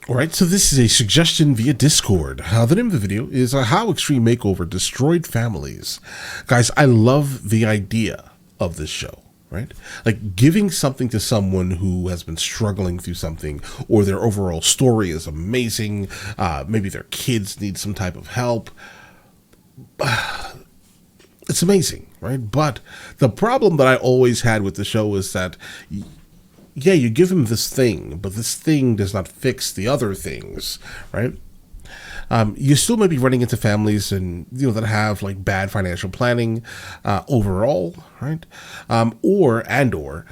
Alright, so this is a suggestion via Discord. The name of the video is How Extreme Makeover Destroyed Families. Guys, I love the idea of this show, right? Like giving something to someone who has been struggling through something, or their overall story is amazing. Maybe their kids need some type of help. It's amazing, right? But the problem that I always had with the show is that yeah, you give him this thing, but this thing does not fix the other things, right? You still may be running into families and that have like bad financial planning overall, right? Or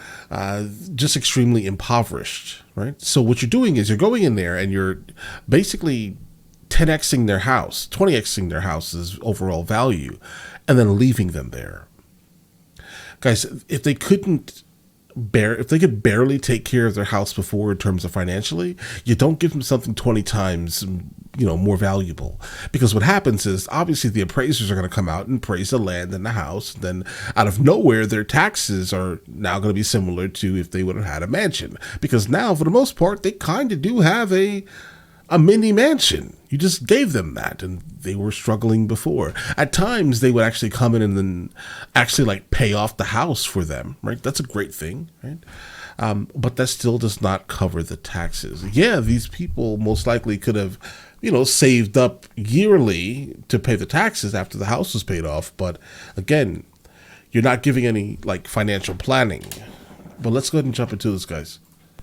just extremely impoverished, right? So what you're doing is you're going in there and you're basically 10xing their house, 20xing their house's overall value, and then leaving them there. Guys, if they could barely take care of their house before in terms of financially, you don't give them something 20 times more valuable, because what happens is obviously the appraisers are going to come out and appraise the land and the house. Then out of nowhere, their taxes are now going to be similar to if they would have had a mansion, because now for the most part they kind of do have a mini mansion. You just gave them that, and they were struggling before. At times, they would actually come in and then actually like pay off the house for them, right? That's a great thing, right? But that still does not cover the taxes. Yeah, these people most likely could have, saved up yearly to pay the taxes after the house was paid off. But again, you're not giving any like financial planning. But let's go ahead and jump into this, guys.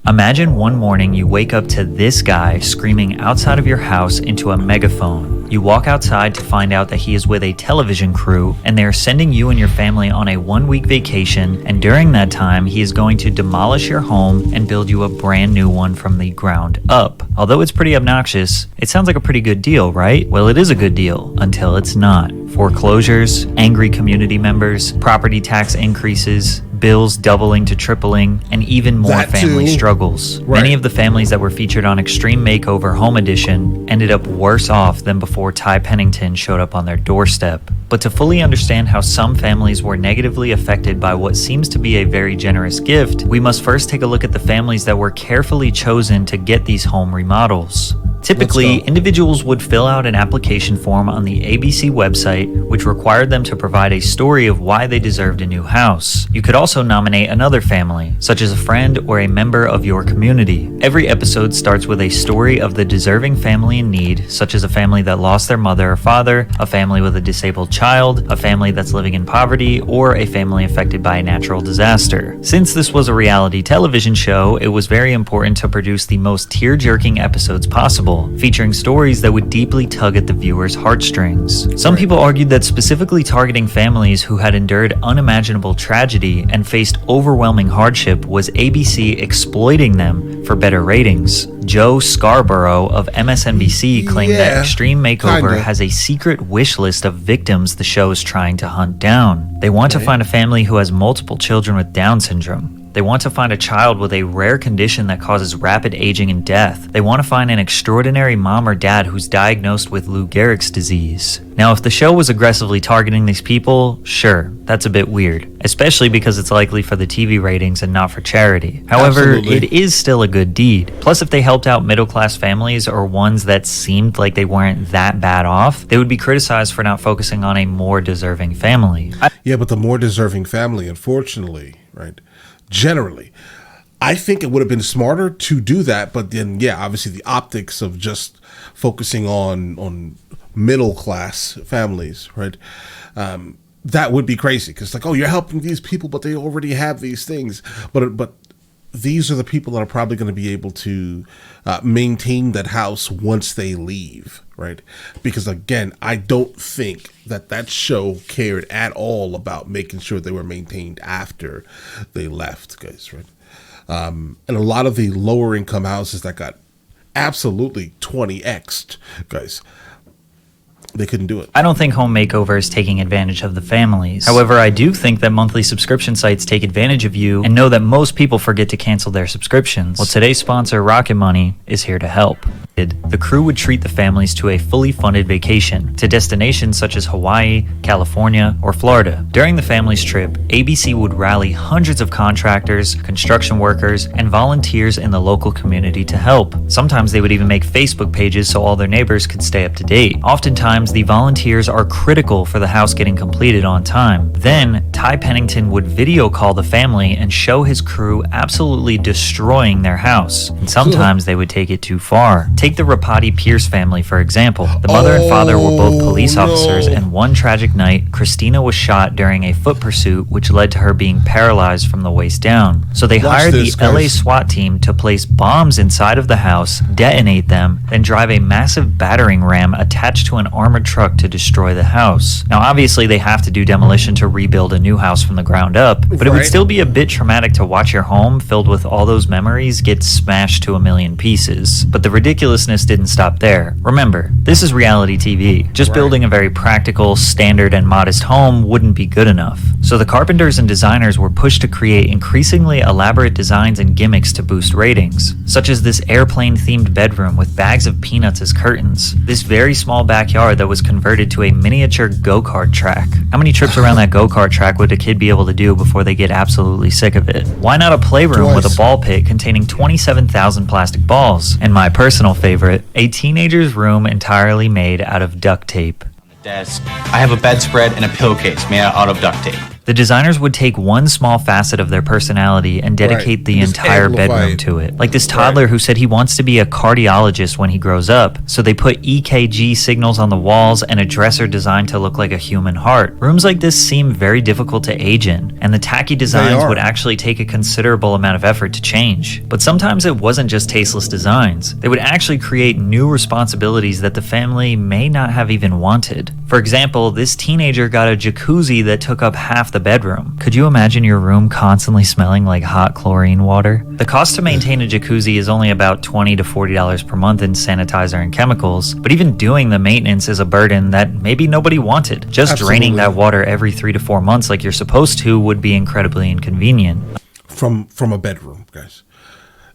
Imagine one morning you wake up to this guy screaming outside of your house into a megaphone. You walk outside to find out that he is with a television crew and they are sending you and your family on a 1-week vacation, and during that time he is going to demolish your home and build you a brand new one from the ground up. Although it's pretty obnoxious, it sounds like a pretty good deal, right? Well, it is a good deal until it's not. Foreclosures, angry community members, property tax increases, bills doubling to tripling, and even more family struggles. Right. Many of the families that were featured on Extreme Makeover Home Edition ended up worse off than before Ty Pennington showed up on their doorstep. But to fully understand how some families were negatively affected by what seems to be a very generous gift, we must first take a look at the families that were carefully chosen to get these home remodels. Typically, individuals would fill out an application form on the ABC website, which required them to provide a story of why they deserved a new house. You could also nominate another family, such as a friend or a member of your community. Every episode starts with a story of the deserving family in need, such as a family that lost their mother or father, a family with a disabled child, a family that's living in poverty, or a family affected by a natural disaster. Since this was a reality television show, it was very important to produce the most tear-jerking episodes possible, featuring stories that would deeply tug at the viewer's heartstrings. Some people argued that specifically targeting families who had endured unimaginable tragedy and faced overwhelming hardship was ABC exploiting them for better ratings. Joe Scarborough of MSNBC claimed that Extreme Makeover has a secret wish list of victims the show is trying to hunt down. They want to find a family who has multiple children with Down syndrome. They want to find a child with a rare condition that causes rapid aging and death. They want to find an extraordinary mom or dad who's diagnosed with Lou Gehrig's disease. Now, if the show was aggressively targeting these people, sure, that's a bit weird, especially because it's likely for the TV ratings and not for charity. However, it is still a good deed. Plus, if they helped out middle-class families or ones that seemed like they weren't that bad off, they would be criticized for not focusing on a more deserving family. Yeah, but the more deserving family, unfortunately, right? Generally, I think it would have been smarter to do that, but then, yeah, obviously the optics of just focusing on middle class families, right? That would be crazy, because like, oh, you're helping these people, but they already have these things. But these are the people that are probably going to be able to maintain that house once they leave, right? Because again, I don't think that show cared at all about making sure they were maintained after they left, guys, right? And a lot of the lower income houses that got absolutely 20x'd, guys, they couldn't do it. I don't think Home Makeover is taking advantage of the families. However, I do think that monthly subscription sites take advantage of you and know that most people forget to cancel their subscriptions. Well, today's sponsor, Rocket Money, is here to help. The crew would treat the families to a fully funded vacation to destinations such as Hawaii, California, or Florida. During the family's trip, ABC would rally hundreds of contractors, construction workers, and volunteers in the local community to help. Sometimes they would even make Facebook pages so all their neighbors could stay up to date. Oftentimes, the volunteers are critical for the house getting completed on time. Then, Ty Pennington would video call the family and show his crew absolutely destroying their house. And sometimes they would take it too far. Take the Rapati Pierce family, for example. The mother and father were both police officers, and one tragic night, Christina was shot during a foot pursuit, which led to her being paralyzed from the waist down. So they hired the LA SWAT team to place bombs inside of the house, detonate them, then drive a massive battering ram attached to an armored truck to destroy the house. Now, obviously, they have to do demolition to rebuild a new house from the ground up, but it would still be a bit traumatic to watch your home filled with all those memories get smashed to a million pieces. But the ridiculousness didn't stop there. Remember, this is reality TV. Just building a very practical, standard, and modest home wouldn't be good enough. So the carpenters and designers were pushed to create increasingly elaborate designs and gimmicks to boost ratings, such as this airplane-themed bedroom with bags of peanuts as curtains, this very small backyard that was converted to a miniature go-kart track. How many trips around that go-kart track would a kid be able to do before they get absolutely sick of it? Why not a playroom with a ball pit containing 27,000 plastic balls? And my personal favorite, a teenager's room entirely made out of duct tape. Desk. I have a bedspread and a pillowcase made out of duct tape. The designers would take one small facet of their personality and dedicate the entire bedroom to it. Like this toddler who said he wants to be a cardiologist when he grows up, so they put EKG signals on the walls and a dresser designed to look like a human heart. Rooms like this seem very difficult to age in, and the tacky designs would actually take a considerable amount of effort to change. But sometimes it wasn't just tasteless designs. They would actually create new responsibilities that the family may not have even wanted. For example, this teenager got a jacuzzi that took up half the bedroom. Could you imagine your room constantly smelling like hot chlorine water? The cost to maintain a jacuzzi is only about $20 to $40 per month in sanitizer and chemicals, but even doing the maintenance is a burden that maybe nobody wanted. Just draining that water every 3 to 4 months like you're supposed to would be incredibly inconvenient. From a bedroom, guys.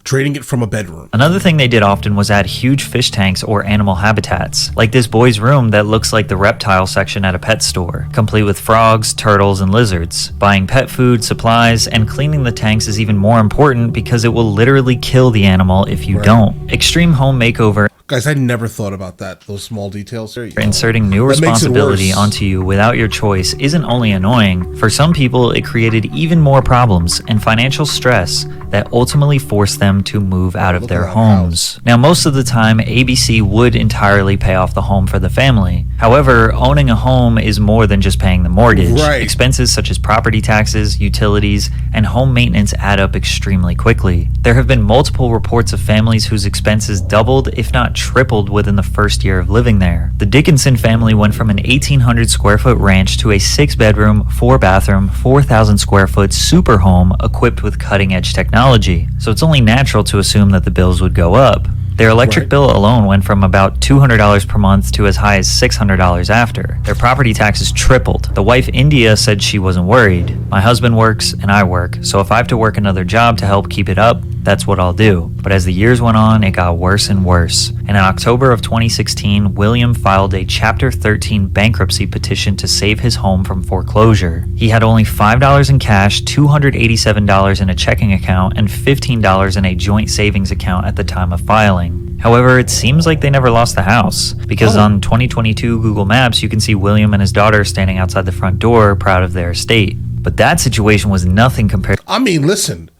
Draining it from a bedroom. Another thing they did often was add huge fish tanks or animal habitats, like this boy's room that looks like the reptile section at a pet store, complete with frogs, turtles, and lizards. Buying pet food, supplies, and cleaning the tanks is even more important because it will literally kill the animal if you don't. Extreme Home Makeover. Guys, I never thought about that, those small details there. Inserting new responsibility onto you without your choice isn't only annoying. For some people, it created even more problems and financial stress that ultimately forced them to move out of their homes. Now, most of the time, ABC would entirely pay off the home for the family. However, owning a home is more than just paying the mortgage. Expenses such as property taxes, utilities, and home maintenance add up extremely quickly. There have been multiple reports of families whose expenses doubled, if not tripled, within the first year of living there. The Dickinson family went from an 1,800 square foot ranch to a 6-bedroom, 4-bathroom, 4,000 square foot super home equipped with cutting-edge technology. So it's only natural to assume that the bills would go up. Their electric bill alone went from about $200 per month to as high as $600 after. Their property taxes tripled. The wife, India, said she wasn't worried. My husband works and I work, so if I have to work another job to help keep it up, that's what I'll do. But as the years went on, it got worse and worse. And in October of 2016, William filed a Chapter 13 bankruptcy petition to save his home from foreclosure. He had only $5 in cash, $287 in a checking account, and $15 in a joint savings account at the time of filing. However, it seems like they never lost the house, because on 2022 Google Maps, you can see William and his daughter standing outside the front door, proud of their estate. But that situation was nothing compared. I mean, listen,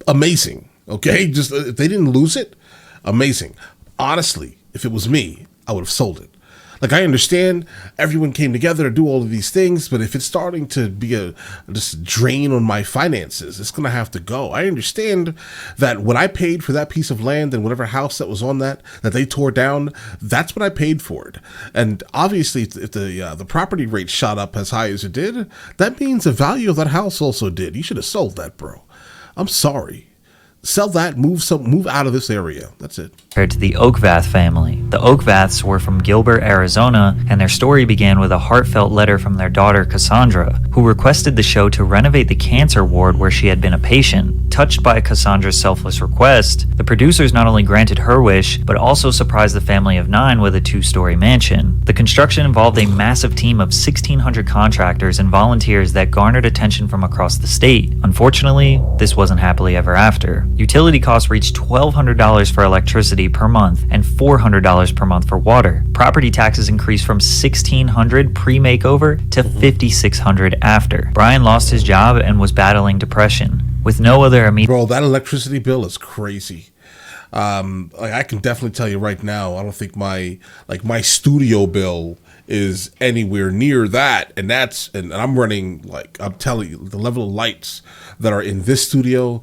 amazing. Okay, just if they didn't lose it, amazing. Honestly, if it was me, I would have sold it. Like, I understand everyone came together to do all of these things, but if it's starting to be a just drain on my finances, it's going to have to go. I understand that what I paid for that piece of land and whatever house that was on that they tore down, that's what I paid for it. And obviously, if the property rate shot up as high as it did, that means the value of that house also did. You should have sold that, bro. I'm sorry. Sell that, move out of this area. That's it. Compared to the Oakvath family. The Oakvaths were from Gilbert, Arizona, and their story began with a heartfelt letter from their daughter Cassandra, who requested the show to renovate the cancer ward where she had been a patient. Touched by Cassandra's selfless request, the producers not only granted her wish, but also surprised the family of 9 with a 2-story mansion. The construction involved a massive team of 1,600 contractors and volunteers that garnered attention from across the state. Unfortunately, this wasn't happily ever after. Utility costs reached $1,200 for electricity per month and $400 per month for water. Property taxes increased from $1,600 pre-makeover to $5,600 after. Brian lost his job and was battling depression. With no other immediate... Bro, that electricity bill is crazy. I can definitely tell you right now, I don't think my studio bill is anywhere near that, and I'm running, like, I'm telling you, the level of lights that are in this studio.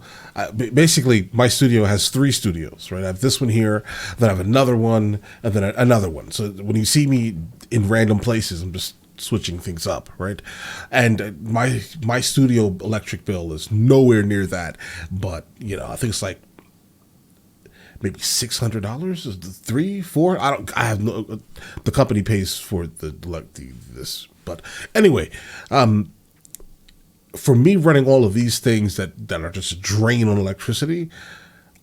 Basically, my studio has 3 studios, right? I have this one here, then I have another one, and then another one. So when you see me in random places, I'm just switching things up, right? And my studio electric bill is nowhere near that, but I think it's like maybe $600, 3, 4. I have no. The company pays for this, but anyway, for me running all of these things that are just a drain on electricity,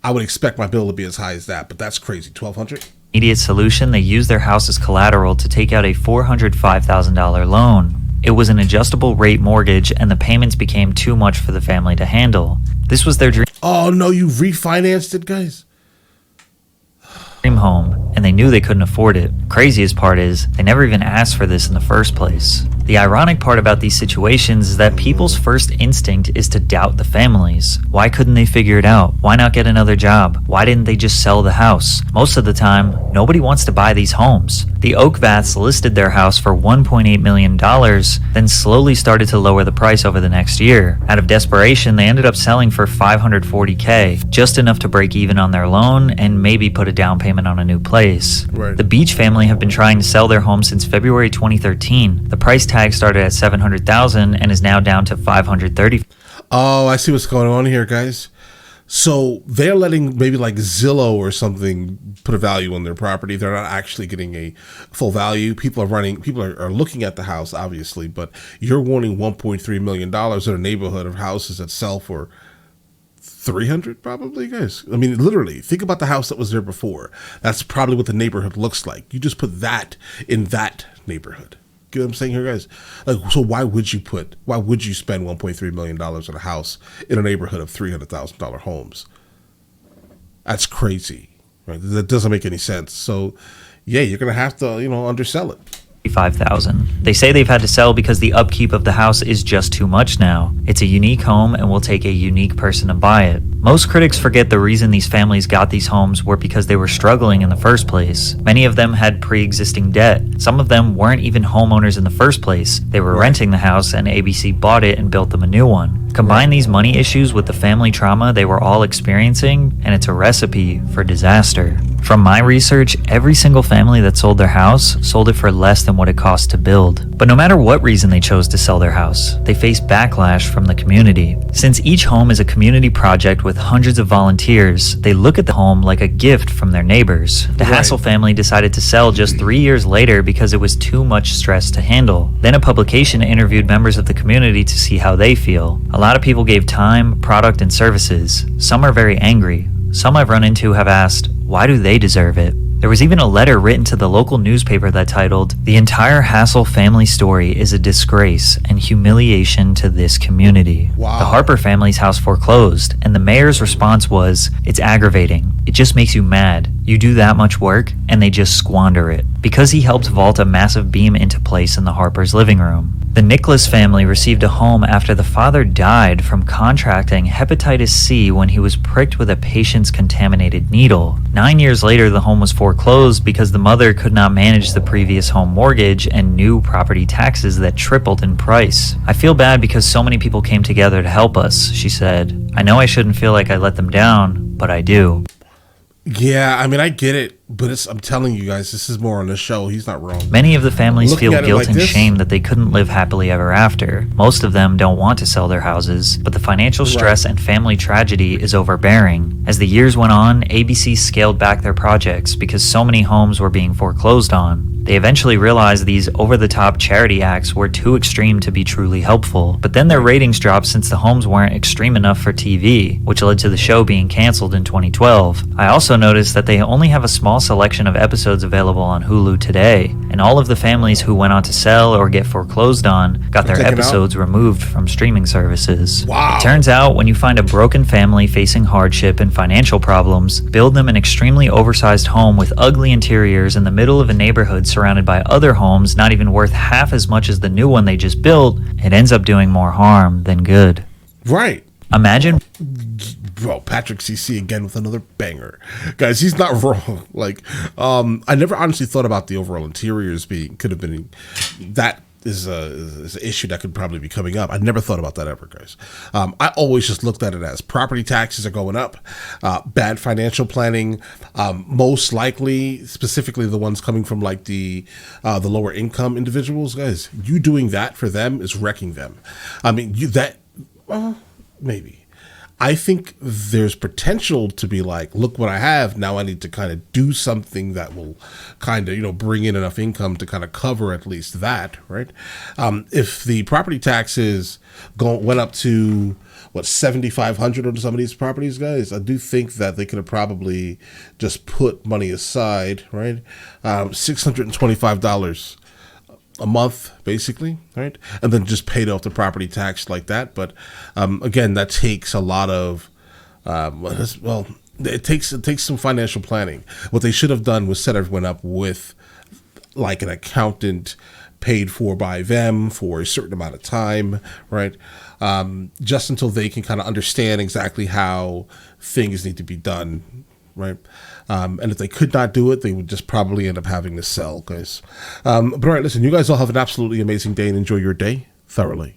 I would expect my bill to be as high as that, but that's crazy. $1,200. Immediate solution, they used their house as collateral to take out a $405,000 loan. It was an adjustable rate mortgage, and the payments became too much for the family to handle. This was their dream. Oh no, you refinanced it, guys? Home, and they knew they couldn't afford it. Craziest part is, they never even asked for this in the first place. The ironic part about these situations is that people's first instinct is to doubt the families. Why couldn't they figure it out? Why not get another job? Why didn't they just sell the house? Most of the time, nobody wants to buy these homes. The Oakvaths listed their house for $1.8 million, then slowly started to lower the price over the next year. Out of desperation, they ended up selling for $540K, just enough to break even on their loan and maybe put a down payment on a new place. Right. The Beach family have been trying to sell their home since February 2013. The price tag started at $700,000 and is now down to $530,000. Oh, I see what's going on here, guys. So they're letting maybe like Zillow or something put a value on their property. They're not actually getting a full value. People are looking at the house, obviously, but you're wanting $1.3 million in a neighborhood of houses that sell for 300 probably, guys. I mean, literally, think about the house that was there before. That's probably what the neighborhood looks like. You just put that in that neighborhood. Get what I'm saying here, guys? Like, so why would you spend $1.3 million on a house in a neighborhood of $300,000 homes? That's crazy, right? That doesn't make any sense. So, yeah, you're gonna have to, undersell it. $5,000. They say they've had to sell because the upkeep of the house is just too much now. It's a unique home and will take a unique person to buy it. Most critics forget the reason these families got these homes were because they were struggling in the first place. Many of them had pre-existing debt. Some of them weren't even homeowners in the first place. They were renting the house and ABC bought it and built them a new one. Combine these money issues with the family trauma they were all experiencing, and it's a recipe for disaster. From my research, every single family that sold their house sold it for less than what it cost to build. But no matter what reason they chose to sell their house, they faced backlash from the community. Since each home is a community project with hundreds of volunteers, they look at the home like a gift from their neighbors. The Hassel family decided to sell just 3 years later because it was too much stress to handle. Then a publication interviewed members of the community to see how they feel. A lot of people gave time, product, and services. Some are very angry. Some I've run into have asked, why do they deserve it? There was even a letter written to the local newspaper that titled, "The entire Hassel family story is a disgrace and humiliation to this community." Wow. The Harper family's house foreclosed, and the mayor's response was, "It's aggravating. It just makes you mad. You do that much work, and they just squander it." Because he helped vault a massive beam into place in the Harper's living room. The Nicholas family received a home after the father died from contracting hepatitis C when he was pricked with a patient's contaminated needle. 9 years later, the home was foreclosed because the mother could not manage the previous home mortgage and new property taxes that tripled in price. "I feel bad because so many people came together to help us," she said. "I know I shouldn't feel like I let them down, but I do." Yeah, I mean, I get it, but I'm telling you guys, this is more on the show. He's not wrong. Many of the families Looking feel at it guilt like and this- shame that they couldn't live happily ever after. Most of them don't want to sell their houses, but the financial stress and family tragedy is overbearing. As the years went on, ABC scaled back their projects because so many homes were being foreclosed on. They eventually realized these over-the-top charity acts were too extreme to be truly helpful, but then their ratings dropped since the homes weren't extreme enough for TV, which led to the show being canceled in 2012. I also noticed that they only have a small selection of episodes available on Hulu today, and all of the families who went on to sell or get foreclosed on got their Taken out? episodes removed from streaming services. Wow. It turns out when you find a broken family facing hardship and financial problems, build them an extremely oversized home with ugly interiors in the middle of a neighborhood surrounded by other homes not even worth half as much as the new one they just built, it ends up doing more harm than good. Right. Imagine Bro, Patrick CC again with another banger. Guys, he's not wrong. Like, I never honestly thought about the overall interiors could have been, that is an issue that could probably be coming up. I never thought about that ever, guys. I always just looked at it as property taxes are going up, bad financial planning, most likely, specifically the ones coming from like the lower income individuals, guys. You doing that for them is wrecking them. I mean, maybe. I think there's potential to be like, look what I have. Now I need to kind of do something that will kind of, bring in enough income to kind of cover at least that, right? If the property taxes went up to, what, 7,500 on some of these properties, guys, I do think that they could have probably just put money aside, right? $625 a month, basically, right? And then just paid off the property tax like that. But again, that takes a lot of it takes some financial planning. What they should have done was set everyone up with like an accountant paid for by them for a certain amount of time, right? Just until they can kind of understand exactly how things need to be done, right? And if they could not do it, they would just probably end up having to sell, guys. But all right, listen, you guys all have an absolutely amazing day and enjoy your day thoroughly.